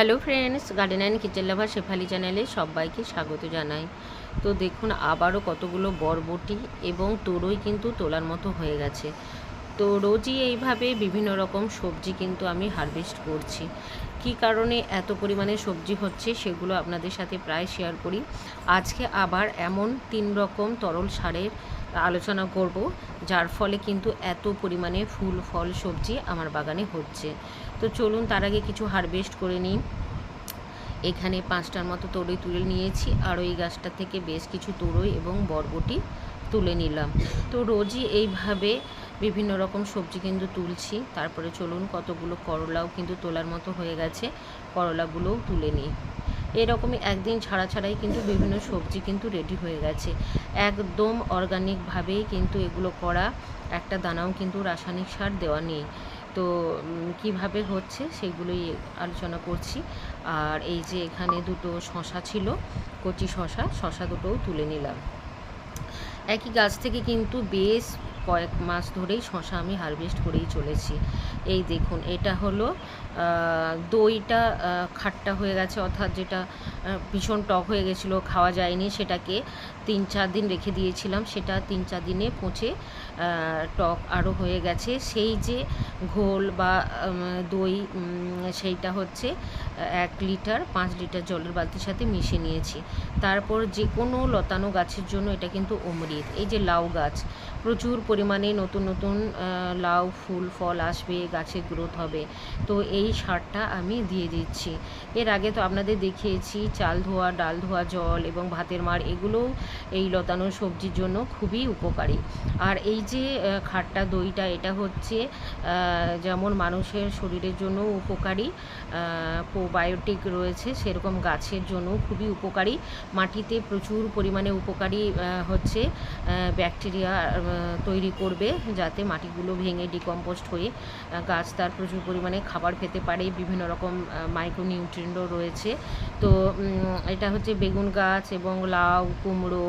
Hello friends, garden and kitchen লাভার শেফালি চ্যানেলে সবাইকে স্বাগত জানাই। তো দেখুন, আবারও কতগুলো বরবটি এবং তোরই কিন্তু তোলার মতো হয়ে গেছে। তো রোজই এইভাবে বিভিন্ন রকম সবজি কিন্তু আমি হারভেস্ট করছি। কী কারণে এত পরিমাণে সবজি হচ্ছে সেগুলো আপনাদের সাথে প্রায় শেয়ার করি। আজকে আবার এমন 3 রকম তরল সারের আলোচনা করব, যার ফলে কিন্তু এত পরিমাণে ফুল ফল সবজি আমার বাগানে হচ্ছে। তো চলুন তার আগে কিছু হারভেস্ট করে নিই। এখানে 5টার মতো তরই তুলে নিয়েছি, আর ওই গাছটা থেকে বেশ কিছু তরই এবং বরবটি তুলে নিলাম। তো রোজই এইভাবে বিভিন্ন রকম সবজি কিন্তু তুলছি। তারপরে চলুন, কতগুলো করলাও কিন্তু তোলার মতো হয়ে গেছে, করলাগুলোও তুলে নিই। এরকমই একদিন ছাড়া ছাড়াই কিন্তু বিভিন্ন সবজি কিন্তু রেডি হয়ে গেছে। একদম অর্গানিকভাবেই কিন্তু এগুলো করা, একটা দানাও কিন্তু রাসায়নিক সার দেওয়া নেই। তো কিভাবে হচ্ছে সেগুলোই আলোচনা করছি। আর এই যে এখানে দুটো শশা ছিল, কচি শশা দুটোও তুলে নিলাম। একই গাছ থেকে কিন্তু বেশ কয়েক মাস ধরেই শশা আমি হারভেস্ট করেই চলেছি। এই দেখুন, এটা হলো দইটা খাট্টা হয়ে গেছে, অর্থাৎ যেটা ভীষণ টক হয়ে গেছিলো, খাওয়া যায়নি, সেটাকে 3-4 দিন রেখে দিয়েছিলাম। সেটা 3-4 দিনে পচে টক আরও হয়ে গেছে। সেই যে ঘোল বা দই, সেইটা হচ্ছে 1 লিটার 5 লিটার জলের বালতির সাথে মিশিয়ে নিয়েছি। তারপর যে কোনো লতানো গাছের জন্য এটা কিন্তু অমৃত। এই যে লাউ গাছ, প্রচুর পরিমাণে নতুন নতুন লাউ ফুল ফল আসবে, গাছের গ্রোথ হবে। তো এই সারটা আমি দিয়ে দিচ্ছি। এর আগে তো আপনাদের দেখিয়েছি চাল ধোয়া, ডাল ধোয়া জল এবং ভাতের মাড়, এগুলোও এই লতানো সবজির জন্য খুবই উপকারী। আর এই যে খাট্টা দইটা, এটা হচ্ছে যেমন মানুষের শরীরের জন্য উপকারী, প্রোবায়োটিক রয়েছে, সেরকম গাছের জন্য খুবই উপকারী। মাটিতে প্রচুর পরিমাণে উপকারী হচ্ছে ব্যাকটেরিয়া তৈরি করবে, যাতে মাটিগুলো ভেঙে ডিকম্পোস্ট হয়ে গাছ তার প্রচুর পরিমাণে খাবার খেতে পারে। বিভিন্ন রকম মাইক্রোনিউট্রিয়েন্টও রয়েছে। তো এটা হচ্ছে বেগুন গাছ এবং লাউ, কুমড়ো,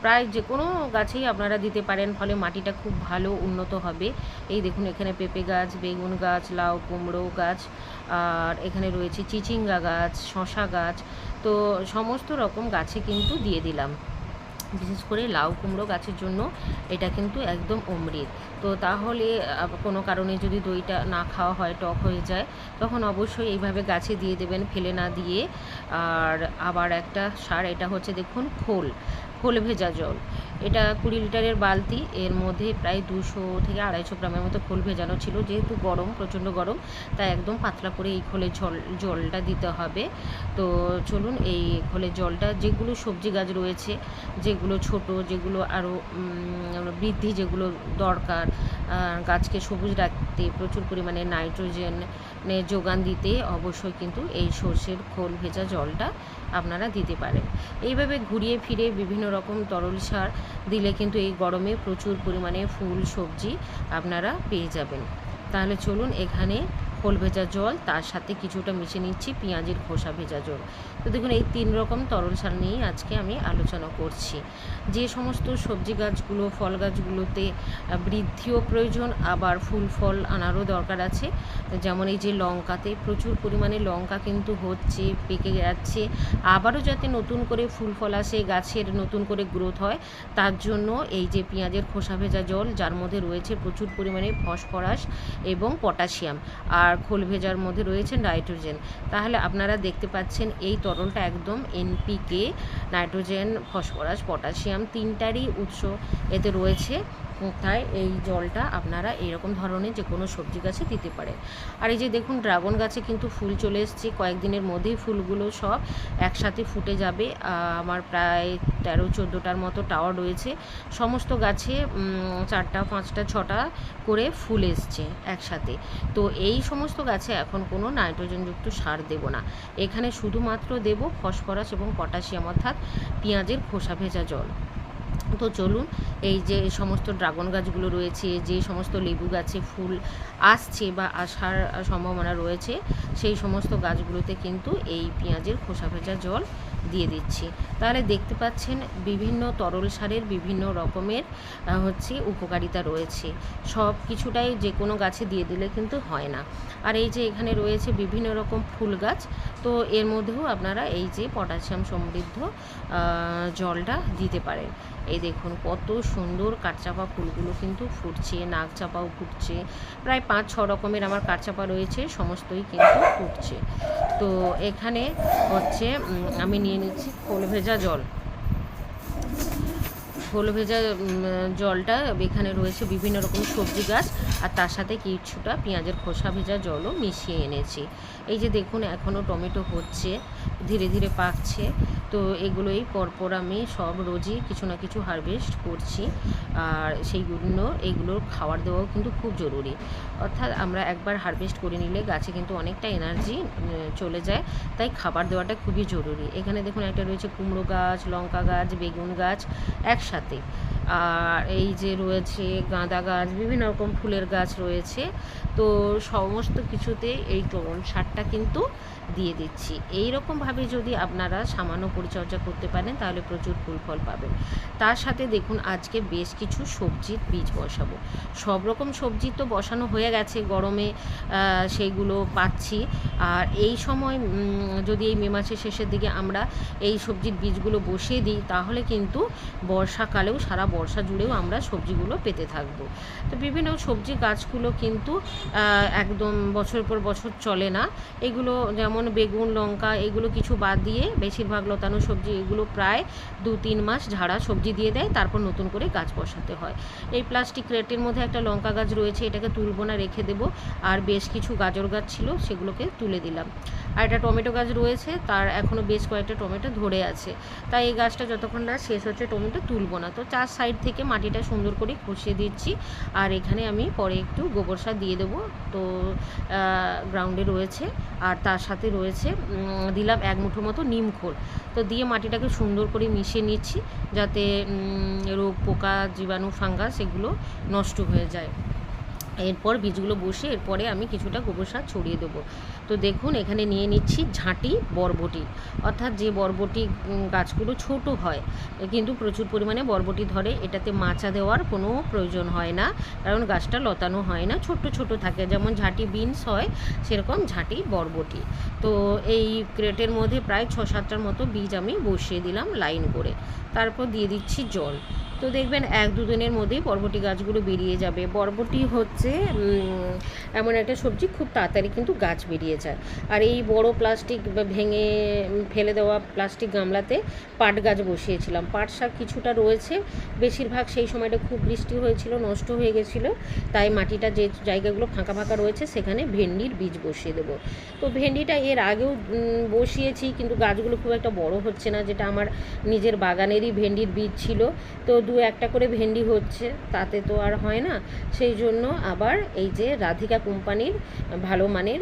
প্রায় যে কোনো গাছেই আপনারা দিতে পারেন, ফলে মাটিটা খুব ভালো উন্নত হবে। এই দেখুন, এখানে পেঁপে গাছ, বেগুন গাছ, লাউ, কুমড়ো গাছ, আর এখানে রয়েছে চিচিঙ্গা গাছ, শশা গাছ। তো সমস্ত রকম গাছে কিন্তু দিয়ে দিলাম। বিশেষ করে লাউ কুমড়ো গাছের জন্য এটা কিন্তু একদম অমৃত। তো তাহলে কোনো কারণে যদি দইটা না খাওয়া হয়, টক হয়ে যায়, তখন অবশ্যই এইভাবে গাছে দিয়ে দেবেন, ফেলে না দিয়ে। আর আবার একটা সার, এটা হচ্ছে দেখুন খোল ভেজা জল। এটা 20 লিটারের বালতি, এর মধ্যে প্রায় 200 থেকে 250 গ্রামের মতো খোল ভেজানো ছিল। যেহেতু গরম, প্রচণ্ড গরম, তাই একদম পাতলা করে এই খোলের জলটা দিতে হবে। তো চলুন, এই খোলের জলটা যেগুলো সবজি গাছ রয়েছে, যেগুলো ছোট, যেগুলো আরও বৃদ্ধি, যেগুলো দরকার গাছকে সবুজ রাখতে, প্রচুর পরিমাণে নাইট্রোজেনের যোগান দিতে, অবশ্যই কিন্তু এই সর্ষের খোল ভেজা জলটা আপনারা দিতে পারেন। এইভাবে ঘুরিয়ে ফিরে বিভিন্ন রকম তরল সার দিলে কিন্তু এই গরমে প্রচুর পরিমাণে ফুল সবজি আপনারা পেয়ে যাবেন। তাহলে চলুন, এখানে খোল ভেজা জল, তার সাথে কিছুটা মিশিয়ে নিচ্ছি পেঁয়াজের খোসা ভেজা জল। তো দেখুন, এই 3 রকম তরল সার নিয়েই আজকে আমি আলোচনা করছি। যে সমস্ত সবজি গাছগুলো, ফল গাছগুলোতে বৃদ্ধিও প্রয়োজন, আবার ফুল ফল আনারও দরকার আছে। যেমন এই যে লঙ্কাতে প্রচুর পরিমাণে লঙ্কা কিন্তু হচ্ছে, পেকে যাচ্ছে, আবারও যাতে নতুন করে ফুল ফল আসে, গাছের নতুন করে গ্রোথ হয়, তার জন্য এই যে পেঁয়াজের খোসা ভেজা জল, যার মধ্যে রয়েছে প্রচুর পরিমাণে ফসফরাস এবং পটাশিয়াম, আর খোল ভেজার মধ্যে রয়েছে নাইট্রোজেন। তাহলে আপনারা দেখতে পাচ্ছেন এই তরলটা একদম এনপিকে, নাইট্রোজেন, ফসফরাস, পটাশিয়াম, 3টারই উৎস এতে রয়েছে। তাই এই জলটা আপনারা এইরকম ধরনের যে কোনো সবজি গাছে দিতে পারেন। আর এই যে দেখুন, ড্রাগন গাছে কিন্তু ফুল চলে এসছে, কয়েকদিনের মধ্যেই ফুলগুলো সব একসাথে ফুটে যাবে। আমার প্রায় 13-14টার মতো টাওয়ার রয়েছে, সমস্ত গাছে 4টা 5টা 6টা করে ফুল এসছে একসাথে। তো এই সমস্ত গাছে এখন কোনো নাইট্রোজেনযুক্ত সার দেব না, এখানে শুধুমাত্র দেব ফসফরাস এবং পটাশিয়াম, অর্থাৎ পেঁয়াজের খোসা ভেজা জল। তো চলুন, এই যে সমস্ত ড্রাগন গাছগুলো রয়েছে, যে সমস্ত লেবু গাছে ফুল আসছে বা আসার সম্ভাবনা রয়েছে, সেই সমস্ত গাছগুলোতে কিন্তু এই পেঁয়াজের খোসা ভেজা জল দিয়ে দিচ্ছি। তাহলে দেখতে পাচ্ছেন বিভিন্ন তরল সারের বিভিন্ন রকমের উপকারিতা রয়েছে। সব কিছুটাই যে কোনো গাছে দিয়ে দিলে কিন্তু হয় না। আর এই যে এখানে রয়েছে বিভিন্ন রকম ফুল গাছ, তো এর মধ্যেও আপনারা এই যে পটাশিয়াম সমৃদ্ধ জলটা দিতে পারেন। এই দেখুন কত সুন্দর কাঠচাপা ফুলগুলো কিন্তু ফুটছে, নাগচাপাও ফুটছে, প্রায় 5-6 রকমের আমার কাঠচাপা রয়েছে, সমস্তই কিন্তু ফুটছে। তো এখানে আমি নিয়ে নিচ্ছি খোল ভেজা জল। খোল ভেজা জলটা এখানে রয়েছে বিভিন্ন রকম সবজি গাছ, আর তার সাথে কিছুটা পেঁয়াজের খোসা ভেজা জলও মিশিয়ে এনেছি। এই যে দেখুন এখনও টমেটো হচ্ছে, ধীরে ধীরে পাকছে। তো এগুলোই পরপর আমি সব রোজই কিছু না কিছু হারভেস্ট করছি, আর এইগুলোর খাবার দেওয়াও কিন্তু খুব জরুরি। অর্থাৎ আমরা একবার হারভেস্ট করে নিলে গাছে কিন্তু অনেকটা এনার্জি চলে যায়, তাই খাবার দেওয়াটা খুবই জরুরি। এখানে দেখুন একটা রয়েছে কুমড়ো গাছ, লঙ্কা গাছ, বেগুন গাছ একসাথে, আর এই যে রয়েছে গাঁদা গাছ, বিভিন্ন রকম ফুলের গাছ রয়েছে। তো সমস্ত কিছুতে এই তরল সারটা কিন্তু দিয়ে দিচ্ছি। এই রকমভাবে যদি আপনারা সামান্য পরিচর্যা করতে পারেন তাহলে প্রচুর ফুল ফল পাবেন। তার সাথে দেখুন আজকে বেশ কিছু সবজির বীজ বসাবো। সব রকম সবজি তো বসানো হয়ে গেছে, গরমে সেইগুলো পাচ্ছি। আর এই সময় যদি এই মে মাসের শেষের দিকে আমরা এই সবজির বীজগুলো বসিয়ে দিই, তাহলে কিন্তু বর্ষাকালেও সারা বর্ষা জুড়েও আমরা সবজিগুলো পেতে থাকবো। তো বিভিন্ন সবজি গাছগুলো কিন্তু একদম বছর পর বছর চলে না। এগুলো যেমন বেগুন, লঙ্কা, এগুলো কিছু বাদ দিয়ে বেশিরভাগ লতানো সবজি এগুলো প্রায় 2-3 মাস ঝাড়া সবজি দিয়ে দেয়, তারপর নতুন করে গাছ বসাতে হয়। এই প্লাস্টিক ক্রেটের মধ্যে একটা লঙ্কা গাছ রয়েছে, এটাকে তুলবো না, রেখে দেবো। আর বেশ কিছু গাজর গাছ ছিল, সেগুলোকে তুলে দিলাম। আর একটা টমেটো গাছ রয়েছে, তার এখনও বেশ কয়েকটা টমেটো ধরে আছে, তাই এই গাছটা যতক্ষণ না শেষ হচ্ছে টমেটো তুলবো না। তো 4 সাইড থেকে মাটিটা সুন্দর করে খসিয়ে দিচ্ছি। আর এখানে আমি পরে একটু গোবর সার দিয়ে দেবো, তো গ্রাউন্ডে রয়েছে। আর তার সাথে রয়েছে দিলাম 1 মুঠো মতো নিম খোল। তো দিয়ে মাটিটাকে সুন্দর করে মিশিয়ে নিচ্ছি, যাতে রোগ, পোকা, জীবাণু, ফাঙ্গাস এগুলো নষ্ট হয়ে যায়। এরপর বীজগুলো বসে এরপরে আমি কিছুটা গোবর সার ছড়িয়ে দেবো। তো দেখুন এখানে নিয়ে নিচ্ছি ঝাঁটি বরবটি, অর্থাৎ যে বরবটি গাছগুলো ছোট হয় কিন্তু প্রচুর পরিমাণে বরবটি ধরে, এটাতে মাচা দেওয়ার কোনো প্রয়োজন হয় না, কারণ গাছটা লতানো হয় না, ছোট্ট ছোট থাকে। যেমন ঝাঁটি বিনস হয়, সেরকম ঝাঁটি বরবটি। তো এই ক্রেটের মধ্যে প্রায় 6-7টার মতো বীজ আমি বসিয়ে দিলাম লাইন করে, তারপর দিয়ে দিচ্ছি জল। তো দেখবেন 1-2 দিনের মধ্যেই বরবটি গাছগুলো বেরিয়ে যাবে। বরবটি হচ্ছে এমন একটা সবজি, খুব তাড়াতাড়ি কিন্তু গাছ বেরিয়ে যায়। আর এই বড় প্লাস্টিক ভেঙে ফেলে দেওয়া প্লাস্টিক গামলাতে পাট গাছ বসিয়েছিলাম। পাট শাক কিছুটা রয়েছে, বেশিরভাগ সেই সময়টা খুব বৃষ্টি হয়েছিল, নষ্ট হয়ে গেছিলো, তাই মাটিটা যে জায়গাগুলো ফাঁকা ফাঁকা রয়েছে সেখানে ভেন্ডির বীজ বসিয়ে দেবো। তো ভেন্ডিটা এর আগেও বসিয়েছি, কিন্তু গাছগুলো খুব একটা বড় হচ্ছে না, যেটা আমার নিজের বাগানেরই ভেন্ডির বীজ ছিল। তো 2-1টা করে ভেন্ডি হচ্ছে, তাতে তো আর হয় না, সেই জন্য আবার এই যে রাধিকা কোম্পানির ভালো মানের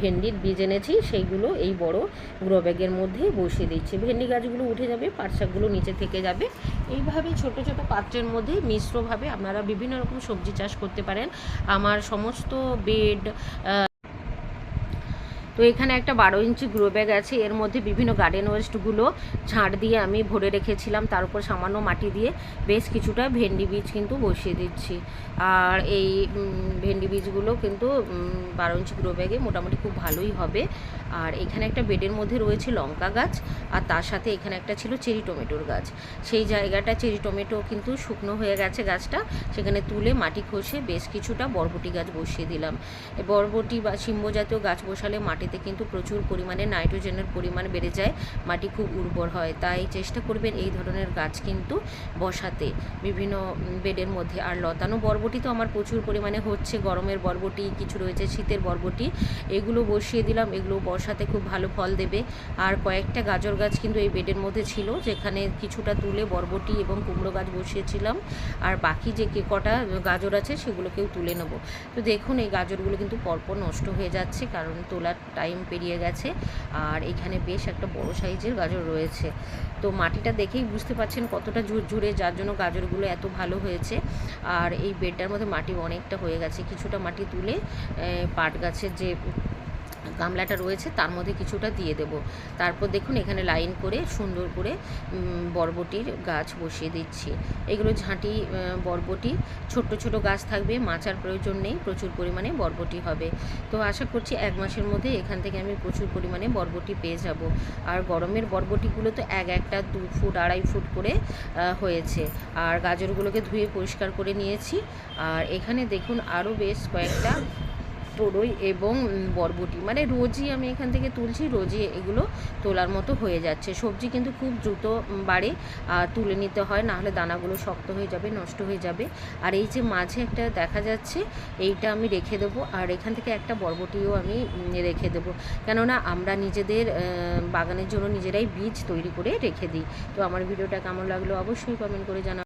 ভেন্ডির বীজ এনেছি, সেইগুলো এই বড় গ্রো ব্যাগের মধ্যে বসিয়ে দিচ্ছি। ভেন্ডি গাছগুলো উঠে যাবে, পাট শাকগুলো নিচে থেকে যাবে। এইভাবে ছোট ছোট পাত্রের মধ্যে মিশ্রভাবে আপনারা বিভিন্ন রকম সবজি চাষ করতে পারেন। আমার সমস্ত বেড, তো এখানে একটা 12 ইঞ্চি গ্রো ব্যাগ আছে, এর মধ্যে বিভিন্ন গার্ডেন ওয়েস্টগুলো ঝাড় দিয়ে আমি ভরে রেখেছিলাম, তার উপর সামান্য মাটি দিয়ে বেশ কিছুটা ভেন্ডি বীজ কিন্তু বসিয়ে দিচ্ছি। আর এই ভেন্ডি বীজগুলো কিন্তু 12 ইঞ্চি গ্রো ব্যাগে মোটামুটি খুব ভালোই হবে। আর এখানে একটা বেডের মধ্যে রয়েছে লঙ্কা গাছ, আর তার সাথে এখানে একটা ছিল চেরি টমেটোর গাছ। সেই জায়গাটা চেরি টমেটো কিন্তু শুকনো হয়ে গেছে গাছটা, সেখানে তুলে মাটি খসে বেশ কিছুটা বরবটি গাছ বসিয়ে দিলাম। বরবটি বা শিম্ব জাতীয় গাছ বসালে মাটিতে কিন্তু প্রচুর পরিমাণে নাইট্রোজেনের পরিমাণ বেড়ে যায়, মাটি খুব উর্বর হয়। তাই চেষ্টা করবেন এই ধরনের গাছ কিন্তু বসাতে বিভিন্ন বেডের মধ্যে। আর লতানো বরবটি তো আমার প্রচুর পরিমাণে হচ্ছে, গরমের বরবটি কিছু রয়েছে, শীতের বরবটি, এগুলো বসিয়ে দিলাম, এগুলো বসাতে খুব ভালো ফল দেবে। আর কয়েকটা গাজর গাছ কিন্তু এই বেডের মধ্যে ছিল, যেখানে কিছুটা তুলে বরবটি এবং কুমড়ো গাছ বসিয়েছিলাম, আর বাকি যে কটা গাজর আছে সেগুলোকেও তুলে নেব। তো দেখুন এই গাজরগুলো কিন্তু পরপর নষ্ট হয়ে যাচ্ছে, কারণ তোলার টাইম পেরিয়ে গেছে। আর এখানে বেশ একটা বড় সাইজের গাজর রয়েছে। তো মাটিটা দেখেই বুঝতে পারছেন কতটা ঝুরঝুরে, যার জন্য গাজরগুলো এত ভালো হয়েছে। আর এই বেডটার মধ্যে মাটি অনেকটা হয়ে গেছে, কিছুটা মাটি তুলে পাট গাছের যে গামলাটা রয়েছে তার মধ্যে কিছুটা দিয়ে দেব। তারপর দেখুন এখানে লাইন করে সুন্দর করে বরবটির গাছ বসিয়ে দিচ্ছি। এগুলো ঝাঁটি বরবটি, ছোট্ট ছোট গাছ থাকবে, মাচার প্রয়োজন নেই, প্রচুর পরিমাণে বরবটি হবে। তো আশা করছি 1 মাসের মধ্যে এখান থেকে আমি প্রচুর পরিমাণে বরবটি পেয়ে যাব। আর গরমের বরবটিগুলো তো একটা 2 ফুট 2.5 ফুট করে হয়েছে। আর গাজরগুলোকে ধুয়ে পরিষ্কার করে নিয়েছি। আর এখানে দেখুন আরও বেশ কয়েকটা তোরই এবং বরবটি, মানে রোজই আমি এখান থেকে তুলছি, রোজই এগুলো তোলার মতো হয়ে যাচ্ছে। সবজি কিন্তু খুব দ্রুত বাড়ে, তুলে নিতে হয়, নাহলে দানাগুলো শক্ত হয়ে যাবে, নষ্ট হয়ে যাবে। আর এই যে মাঝে একটা দেখা যাচ্ছে, এইটা আমি রেখে দেবো। আর এখান থেকে একটা বরবটিও আমি রেখে দেবো, কেননা আমরা নিজেদের বাগানের জন্য নিজেরাই বীজ তৈরি করে রেখে দিই। তো আমার ভিডিওটা কেমন লাগলো অবশ্যই কমেন্ট করে জানাবেন।